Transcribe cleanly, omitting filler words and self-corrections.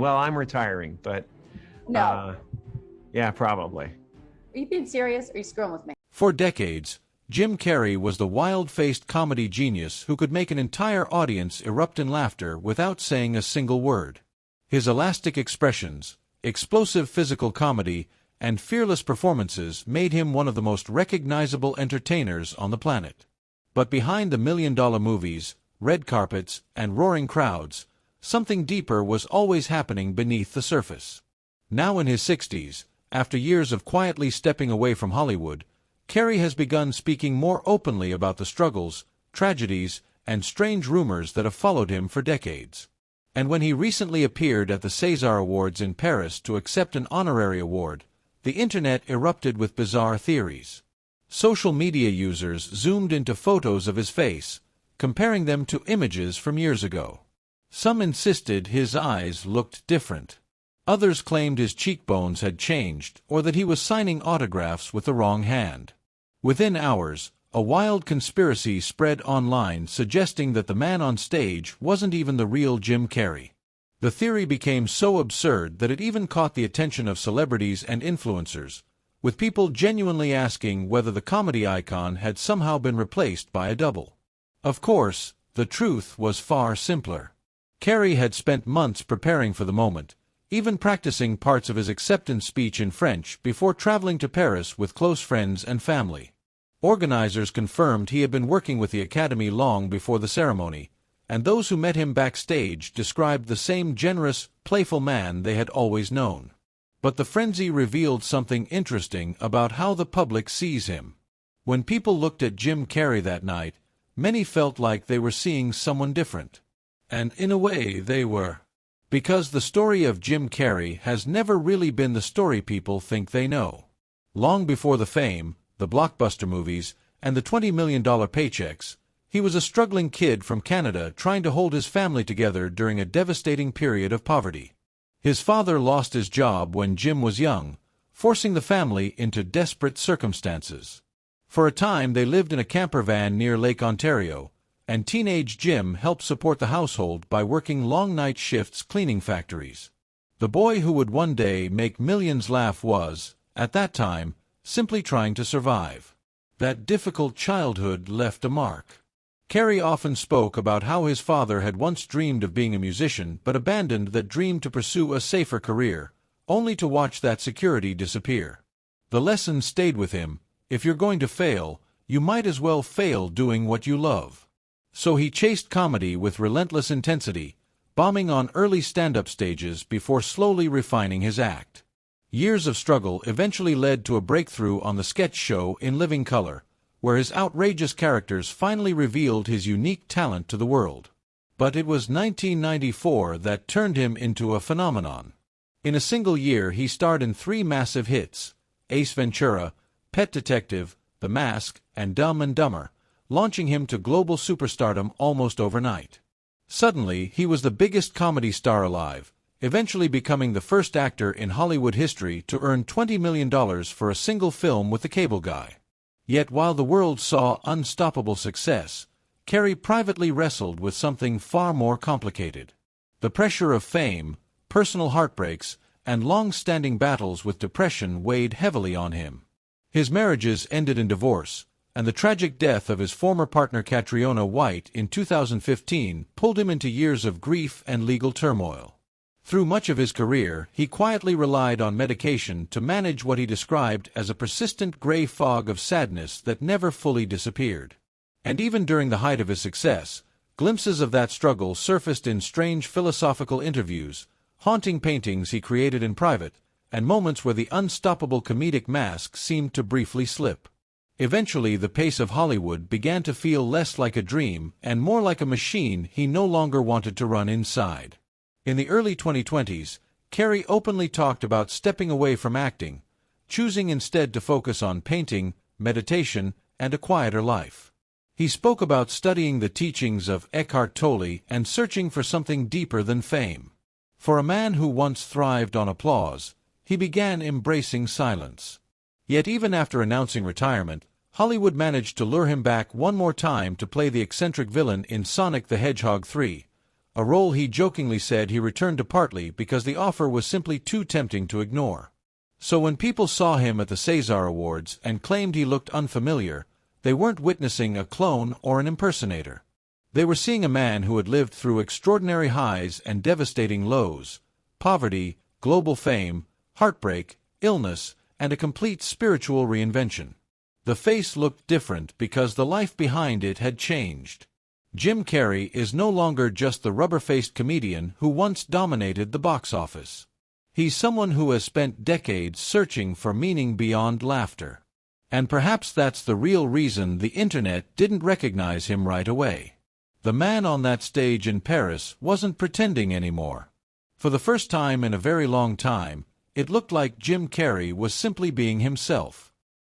Well, I'm retiring, but No. yeah, probably. Are you being serious or are you screwing with me? For decades, Jim Carrey was the wild-faced comedy genius who could make an entire audience erupt in laughter without saying a single word. His elastic expressions, explosive physical comedy, and fearless performances made him one of the most recognizable entertainers on the planet. But behind the million-dollar movies, red carpets, and roaring crowds, something deeper was always happening beneath the surface. Now in his 60s, after years of quietly stepping away from Hollywood, Carrey has begun speaking more openly about the struggles, tragedies, and strange rumors that have followed him for decades. And when he recently appeared at the César Awards in Paris to accept an honorary award, the internet erupted with bizarre theories. Social media users zoomed into photos of his face, comparing them to images from years ago. Some insisted his eyes looked different. Others claimed his cheekbones had changed or that he was signing autographs with the wrong hand. Within hours, a wild conspiracy spread online suggesting that the man on stage wasn't even the real Jim Carrey. The theory became so absurd that it even caught the attention of celebrities and influencers, with people genuinely asking whether the comedy icon had somehow been replaced by a double. Of course, the truth was far simpler. Carrey had spent months preparing for the moment, even practicing parts of his acceptance speech in French before traveling to Paris with close friends and family. Organizers confirmed he had been working with the Academy long before the ceremony, and those who met him backstage described the same generous, playful man they had always known. But the frenzy revealed something interesting about how the public sees him. When people looked at Jim Carrey that night, many felt like they were seeing someone different. And in a way they were. Because the story of Jim Carrey has never really been the story people think they know. Long before the fame, the blockbuster movies, and the $20 million paychecks, he was a struggling kid from Canada trying to hold his family together during a devastating period of poverty. His father lost his job when Jim was young, forcing the family into desperate circumstances. For a time they lived in a camper van near Lake Ontario, and teenage Jim helped support the household by working long night shifts cleaning factories. The boy who would one day make millions laugh was, at that time, simply trying to survive. That difficult childhood left a mark. Carrey often spoke about how his father had once dreamed of being a musician but abandoned that dream to pursue a safer career, only to watch that security disappear. The lesson stayed with him: if you're going to fail, you might as well fail doing what you love. So he chased comedy with relentless intensity, bombing on early stand-up stages before slowly refining his act. Years of struggle eventually led to a breakthrough on the sketch show In Living Color, where his outrageous characters finally revealed his unique talent to the world. But it was 1994 that turned him into a phenomenon. In a single year he starred in 3 massive hits: Ace Ventura, Pet Detective, The Mask, and Dumb and Dumber, launching him to global superstardom almost overnight. Suddenly, he was the biggest comedy star alive, eventually becoming the first actor in Hollywood history to earn $20 million for a single film with the cable guy. Yet while the world saw unstoppable success, Carrey privately wrestled with something far more complicated. The pressure of fame, personal heartbreaks, and long-standing battles with depression weighed heavily on him. His marriages ended in divorce, and the tragic death of his former partner Catriona White in 2015 pulled him into years of grief and legal turmoil. Through much of his career, he quietly relied on medication to manage what he described as a persistent gray fog of sadness that never fully disappeared. And even during the height of his success, glimpses of that struggle surfaced in strange philosophical interviews, haunting paintings he created in private, and moments where the unstoppable comedic mask seemed to briefly slip. Eventually, the pace of Hollywood began to feel less like a dream and more like a machine he no longer wanted to run inside. In the early 2020s, Carrey openly talked about stepping away from acting, choosing instead to focus on painting, meditation, and a quieter life. He spoke about studying the teachings of Eckhart Tolle and searching for something deeper than fame. For a man who once thrived on applause, he began embracing silence. Yet even after announcing retirement, Hollywood managed to lure him back one more time to play the eccentric villain in Sonic the Hedgehog 3, a role he jokingly said he returned to partly because the offer was simply too tempting to ignore. So when people saw him at the César Awards and claimed he looked unfamiliar, they weren't witnessing a clone or an impersonator. They were seeing a man who had lived through extraordinary highs and devastating lows, poverty, global fame, heartbreak, illness, and a complete spiritual reinvention. The face looked different because the life behind it had changed. Jim Carrey is no longer just the rubber-faced comedian who once dominated the box office. He's someone who has spent decades searching for meaning beyond laughter. And perhaps that's the real reason the internet didn't recognize him right away. The man on that stage in Paris wasn't pretending anymore. For the first time in a very long time, it looked like Jim Carrey was simply being himself.